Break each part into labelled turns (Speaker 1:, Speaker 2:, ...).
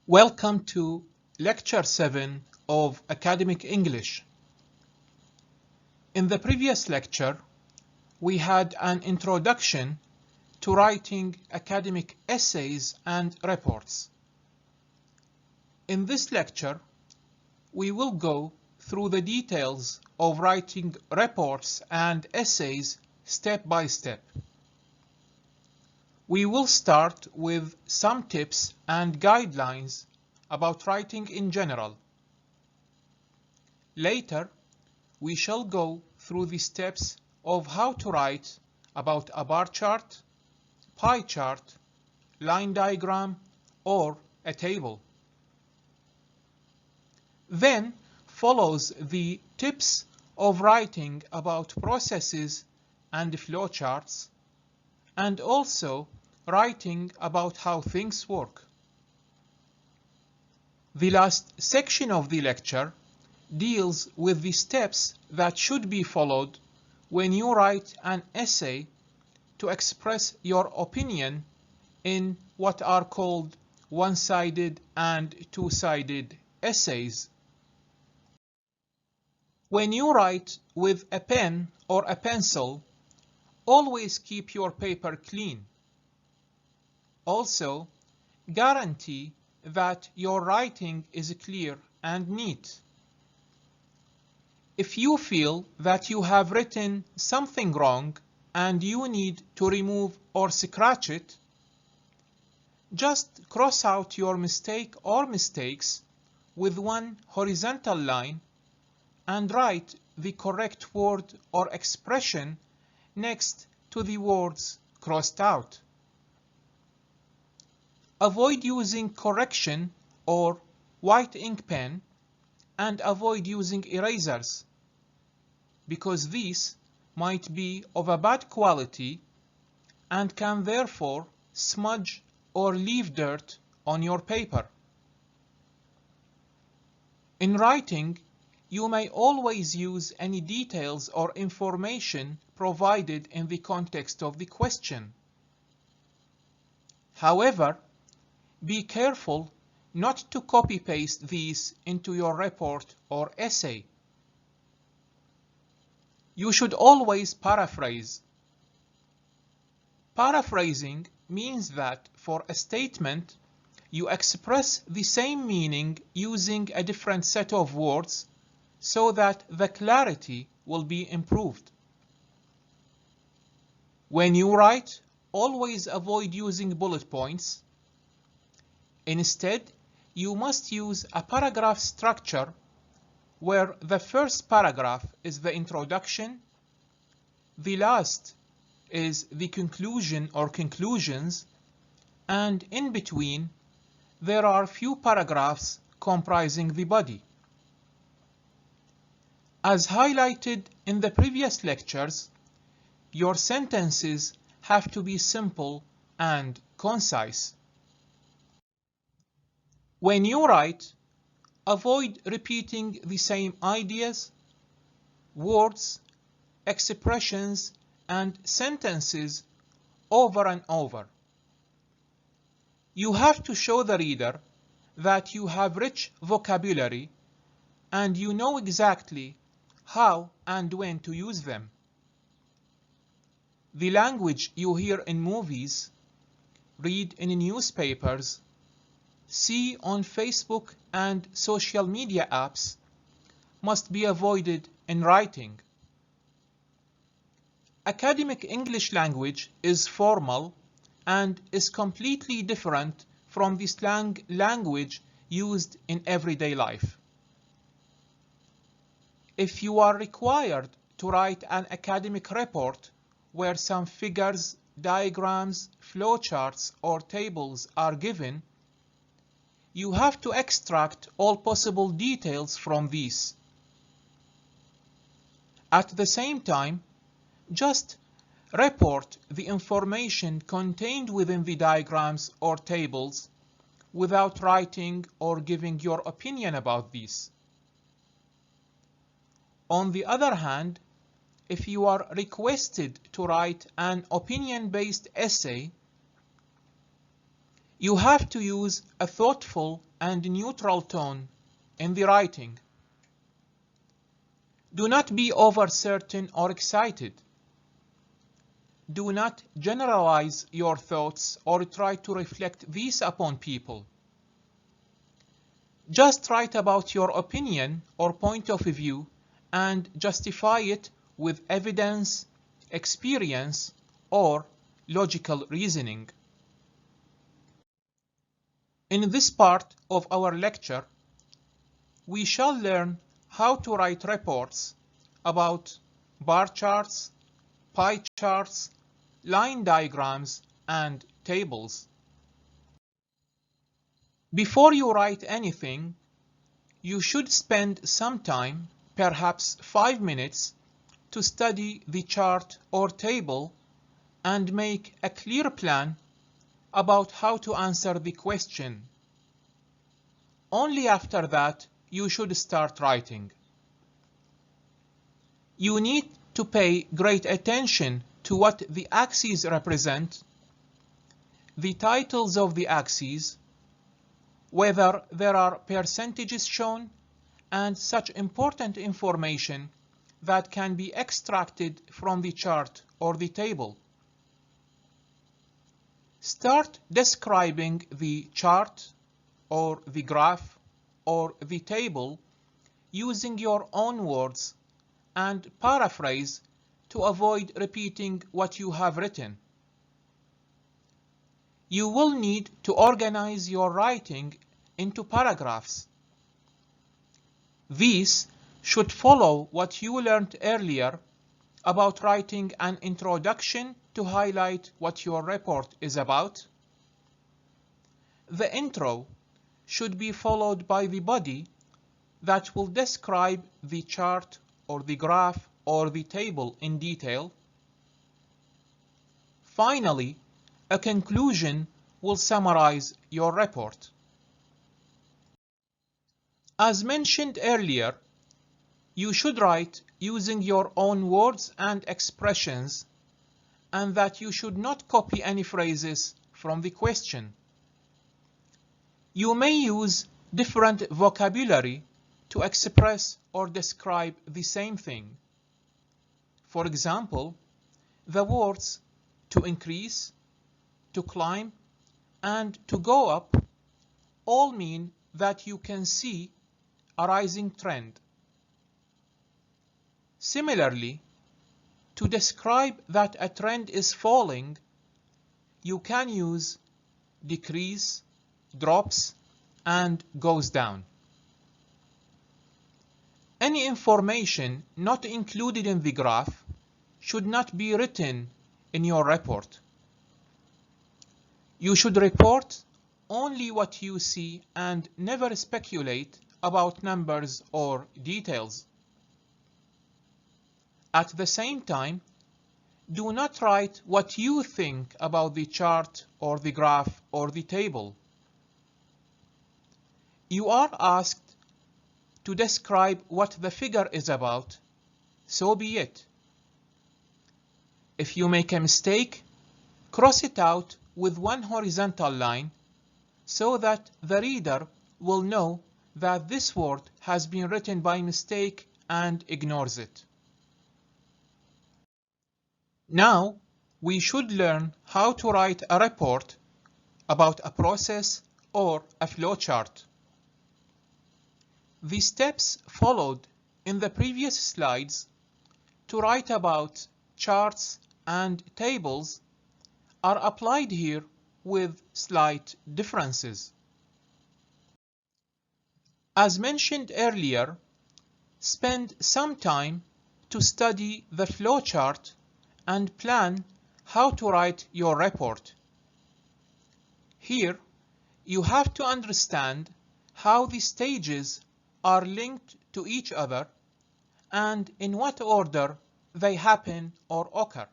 Speaker 1: Welcome to Lecture 7 of Academic English. In the previous lecture, we had an introduction to writing academic essays and reports. In this lecture, we will go through the details of writing reports and essays step by step. We will start with some tips and guidelines about writing in general. Later, we shall go through the steps of how to write about a bar chart, pie chart, line diagram, or a table. Then follows the tips of writing about processes and flowcharts, and also writing about how things work. The last section of the lecture deals with the steps that should be followed when you write an essay to express your opinion in what are called one-sided and two-sided essays. When you write with a pen or a pencil, always keep your paper clean. Also, guarantee that your writing is clear and neat. If you feel that you have written something wrong and you need to remove or scratch it, just cross out your mistake or mistakes with one horizontal line and write the correct word or expression next to the words crossed out. Avoid using correction or white ink pen and avoid using erasers, because these might be of a bad quality and can therefore smudge or leave dirt on your paper. In writing, you may always use any details or information provided in the context of the question. However, be careful not to copy-paste these into your report or essay. You should always paraphrase. Paraphrasing means that for a statement, you express the same meaning using a different set of words so that the clarity will be improved. When you write, always avoid using bullet points. Instead, you must use a paragraph structure where the first paragraph is the introduction, the last is the conclusion or conclusions, and in between there are few paragraphs comprising the body. As highlighted in the previous lectures, your sentences have to be simple and concise. When you write, avoid repeating the same ideas, words, expressions, and sentences over and over. You have to show the reader that you have rich vocabulary and you know exactly how and when to use them. The language you hear in movies, read in newspapers, see on Facebook and social media apps must be avoided in writing. Academic English language is formal and is completely different from the slang language used in everyday life. If you are required to write an academic report where some figures, diagrams, flowcharts, or tables are given, you have to extract all possible details from these. At the same time, just report the information contained within the diagrams or tables without writing or giving your opinion about these. On the other hand, if you are requested to write an opinion-based essay, You have to use a thoughtful and neutral tone in the writing. Do not be over-certain or excited. Do not generalize your thoughts or try to reflect these upon people. Just write about your opinion or point of view and justify it with evidence, experience, or logical reasoning. In this part of our lecture, we shall learn how to write reports about bar charts, pie charts, line diagrams, and tables. Before you write anything, you should spend some time, perhaps 5 minutes, to study the chart or table and make a clear plan about how to answer the question. Only after that, you should start writing. You need to pay great attention to what the axes represent, the titles of the axes, whether there are percentages shown, and such important information that can be extracted from the chart or the table. Start describing the chart or the graph or the table using your own words and paraphrase to avoid repeating what you have written. You will need to organize your writing into paragraphs. These should follow what you learned earlier about writing an introduction to highlight what your report is about. The intro should be followed by the body that will describe the chart or the graph or the table in detail. Finally, a conclusion will summarize your report. As mentioned earlier, you should write using your own words and expressions, and that you should not copy any phrases from the question. You may use different vocabulary to express or describe the same thing. For example, the words to increase, to climb, and to go up all mean that you can see a rising trend. Similarly, to describe that a trend is falling, you can use decrease, drops, and goes down. Any information not included in the graph should not be written in your report. You should report only what you see and never speculate about numbers or details. At the same time, do not write what you think about the chart or the graph or the table. You are asked to describe what the figure is about, so be it. If you make a mistake, cross it out with one horizontal line so that the reader will know that this word has been written by mistake and ignores it. Now, we should learn how to write a report about a process or a flowchart. The steps followed in the previous slides to write about charts and tables are applied here with slight differences. As mentioned earlier, spend some time to study the flowchart and plan how to write your report. Here, you have to understand how the stages are linked to each other and in what order they happen or occur.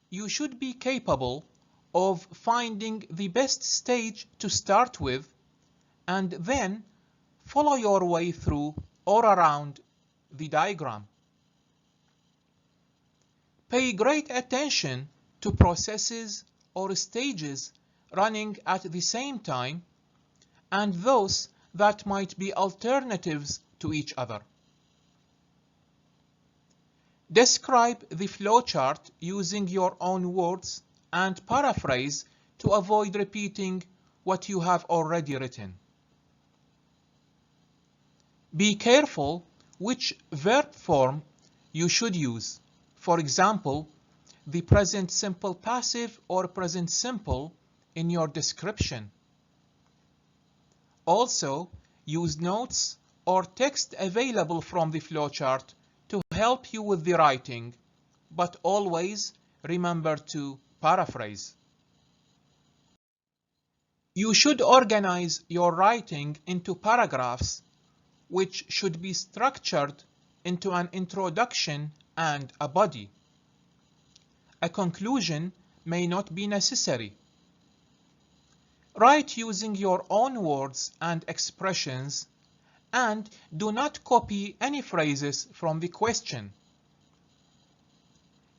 Speaker 1: You should be capable of finding the best stage to start with and then follow your way through or around the diagram. Pay great attention to processes or stages running at the same time and those that might be alternatives to each other. Describe the flowchart using your own words and paraphrase to avoid repeating what you have already written. Be careful which verb form you should use. For example, the present simple passive or present simple in your description. Also, use notes or text available from the flowchart to help you with the writing, but always remember to paraphrase. You should organize your writing into paragraphs, which should be structured into an introduction and a body. A conclusion may not be necessary. Write using your own words and expressions, and do not copy any phrases from the question.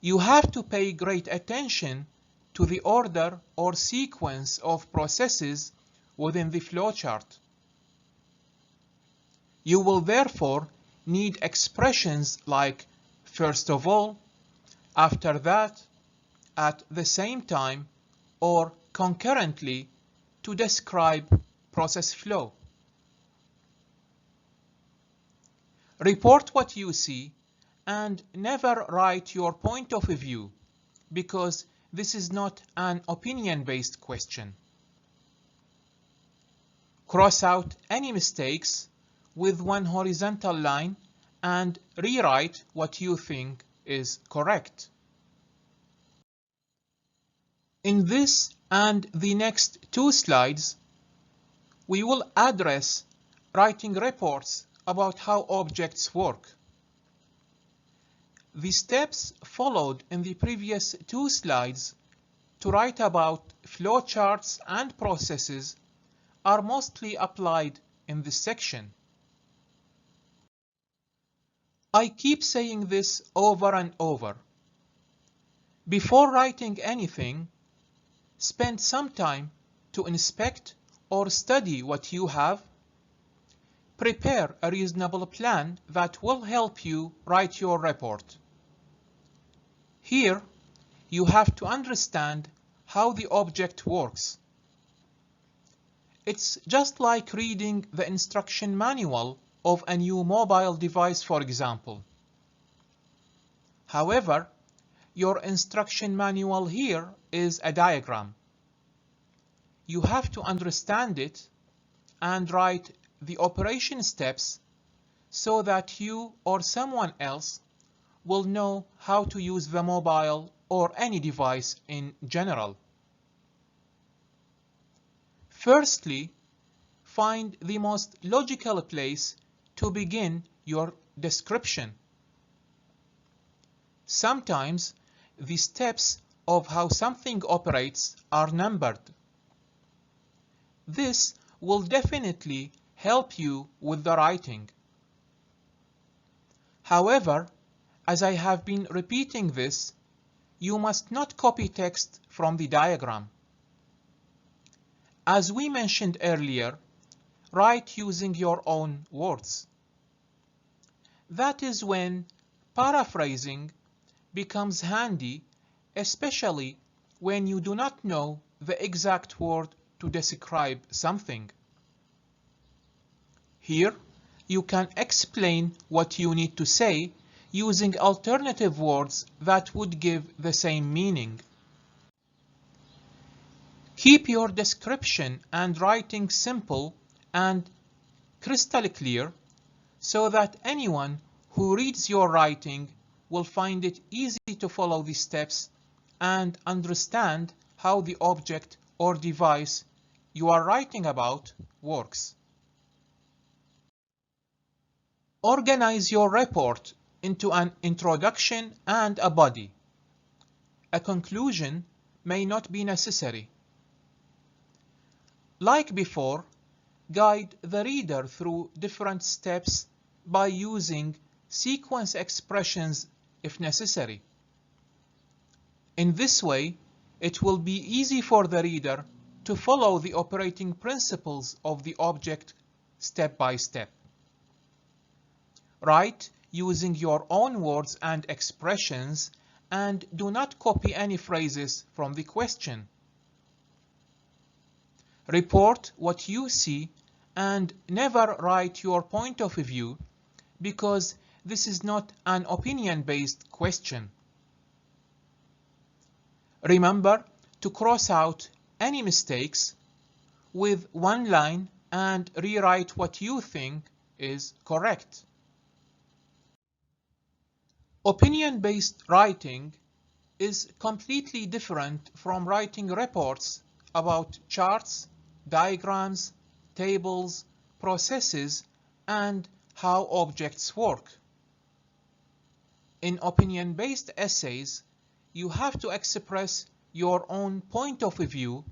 Speaker 1: You have to pay great attention to the order or sequence of processes within the flowchart. You will therefore need expressions like first of all, after that, at the same time, or concurrently to describe process flow. Report what you see and never write your point of view, because this is not an opinion-based question. Cross out any mistakes with one horizontal line and rewrite what you think is correct. In this and the next 2 slides, we will address writing reports about how objects work. The steps followed in the previous 2 slides to write about flowcharts and processes are mostly applied in this section. I keep saying this over and over. Before writing anything, spend some time to inspect or study what you have. Prepare a reasonable plan that will help you write your report. Here, you have to understand how the object works. It's just like reading the instruction manual of a new mobile device, for example. However, your instruction manual here is a diagram. You have to understand it and write the operation steps so that you or someone else will know how to use the mobile or any device in general. Firstly, find the most logical place to begin your description. Sometimes the steps of how something operates are numbered. This will definitely help you with the writing. However, as I have been repeating this, you must not copy text from the diagram. As we mentioned earlier, write using your own words. That is when paraphrasing becomes handy, especially when you do not know the exact word to describe something. Here, you can explain what you need to say using alternative words that would give the same meaning. Keep your description and writing simple and crystal clear so that anyone who reads your writing will find it easy to follow the steps and understand how the object or device you are writing about works. Organize your report into an introduction and a body. A conclusion may not be necessary. Like before, guide the reader through different steps by using sequence expressions if necessary. In this way, it will be easy for the reader to follow the operating principles of the object step by step. Write using your own words and expressions and do not copy any phrases from the question. Report what you see and never write your point of view, because this is not an opinion-based question. Remember to cross out any mistakes with one line and rewrite what you think is correct. Opinion-based writing is completely different from writing reports about charts, diagrams, tables, processes, and how objects work. In opinion-based essays, you have to express your own point of view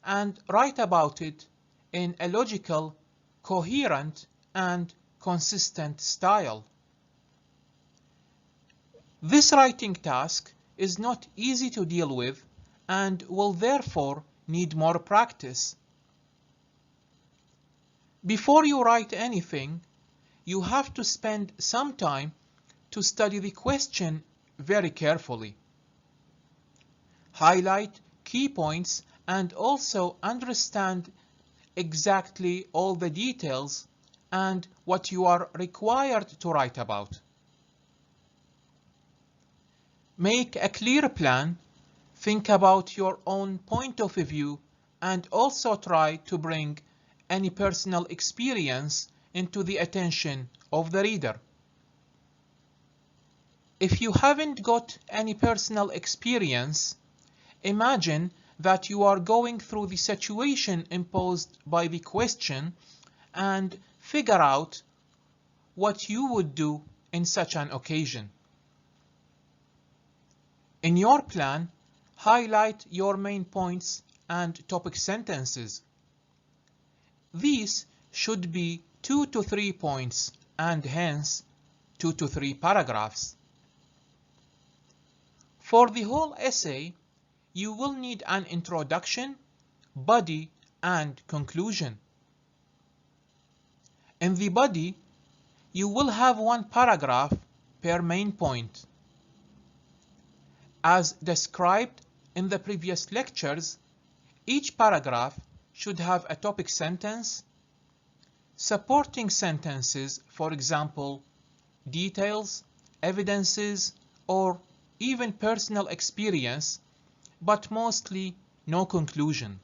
Speaker 1: and write about it in a logical, coherent, and consistent style. This writing task is not easy to deal with and will therefore need more practice. Before you write anything, you have to spend some time to study the question very carefully. Highlight key points and also understand exactly all the details and what you are required to write about. Make a clear plan, think about your own point of view, and also try to bring any personal experience into the attention of the reader. If you haven't got any personal experience, imagine that you are going through the situation imposed by the question and figure out what you would do in such an occasion. In your plan, highlight your main points and topic sentences. These should be 2 to 3 points and hence 2 to 3 paragraphs. For the whole essay, you will need an introduction, body, and conclusion. In the body, you will have 1 paragraph per main point. As described in the previous lectures, each paragraph should have a topic sentence, supporting sentences, for example, details, evidences, or even personal experience, but mostly no conclusion.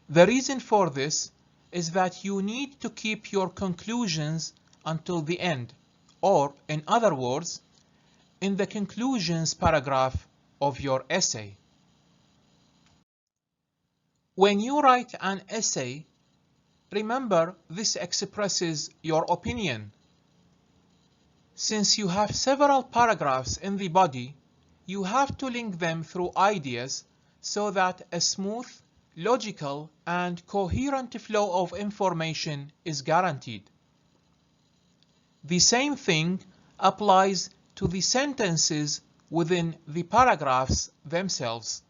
Speaker 1: The reason for this is that you need to keep your conclusions until the end, or in other words, in the conclusions paragraph of your essay. When you write an essay, remember this expresses your opinion. Since you have several paragraphs in the body, you have to link them through ideas so that a smooth, logical, and coherent flow of information is guaranteed. The same thing applies to the sentences within the paragraphs themselves.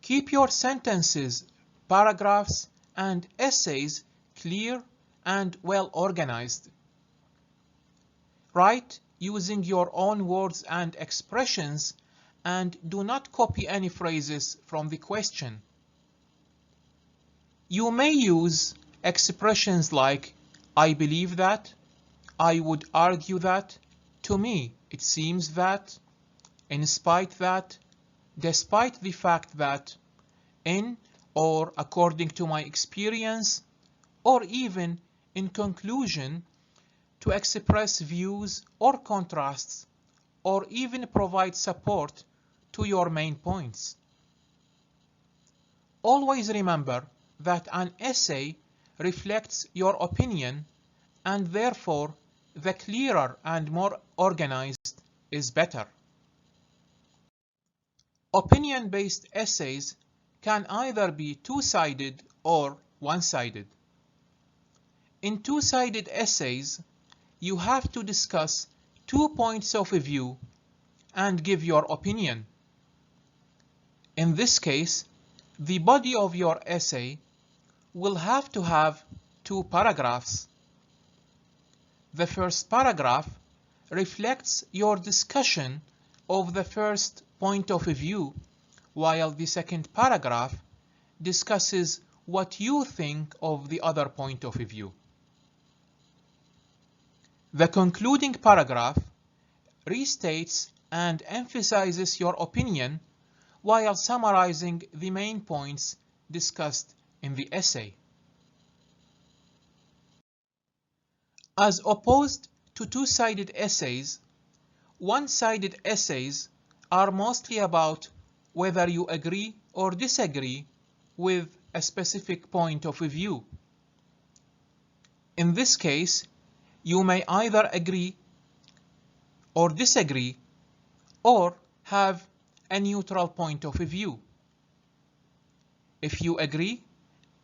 Speaker 1: Keep your sentences, paragraphs, and essays clear and well organized. Write using your own words and expressions and do not copy any phrases from the question. You may use expressions like "I believe that," "I would argue that," "to me it seems that," "in spite that," "despite the fact that," "in or according to my experience," or even "in conclusion," to express views or contrasts, or even provide support to your main points. Always remember that an essay reflects your opinion, and therefore the clearer and more organized is better. Opinion-based essays can either be two-sided or one-sided. In two-sided essays, you have to discuss 2 points of view and give your opinion. In this case, the body of your essay will have to have 2 paragraphs. The first paragraph reflects your discussion of the first point of view, while the second paragraph discusses what you think of the other point of view. The concluding paragraph restates and emphasizes your opinion while summarizing the main points discussed in the essay. As opposed to two-sided essays, one-sided essays are mostly about whether you agree or disagree with a specific point of view. In this case, you may either agree or disagree or have a neutral point of view. If you agree,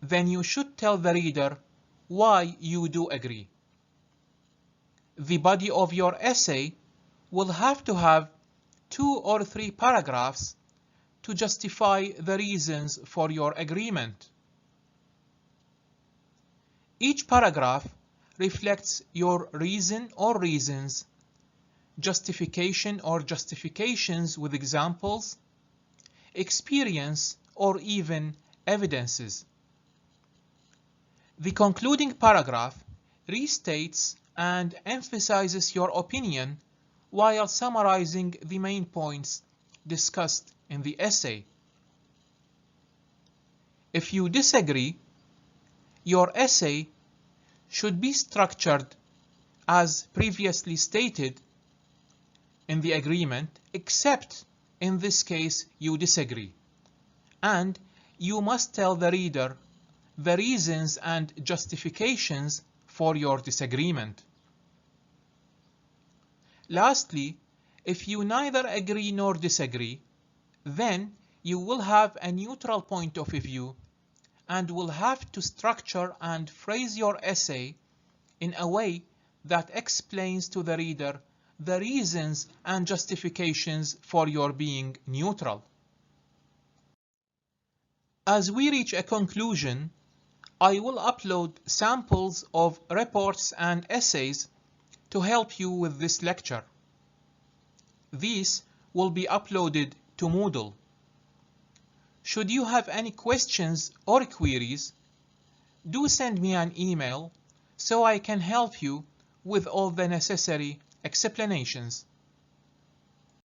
Speaker 1: then you should tell the reader why you do agree. The body of your essay will have to have 2 or 3 paragraphs to justify the reasons for your agreement. Each paragraph reflects your reason or reasons, justification or justifications with examples, experience, or even evidences. The concluding paragraph restates and emphasizes your opinion while summarizing the main points discussed in the essay. If you disagree, your essay should be structured as previously stated in the agreement, except in this case you disagree, and you must tell the reader the reasons and justifications for your disagreement. Lastly, if you neither agree nor disagree, then you will have a neutral point of view and will have to structure and phrase your essay in a way that explains to the reader the reasons and justifications for your being neutral. As we reach a conclusion, I will upload samples of reports and essays to help you with this lecture. These will be uploaded to Moodle. Should you have any questions or queries, do send me an email so I can help you with all the necessary explanations.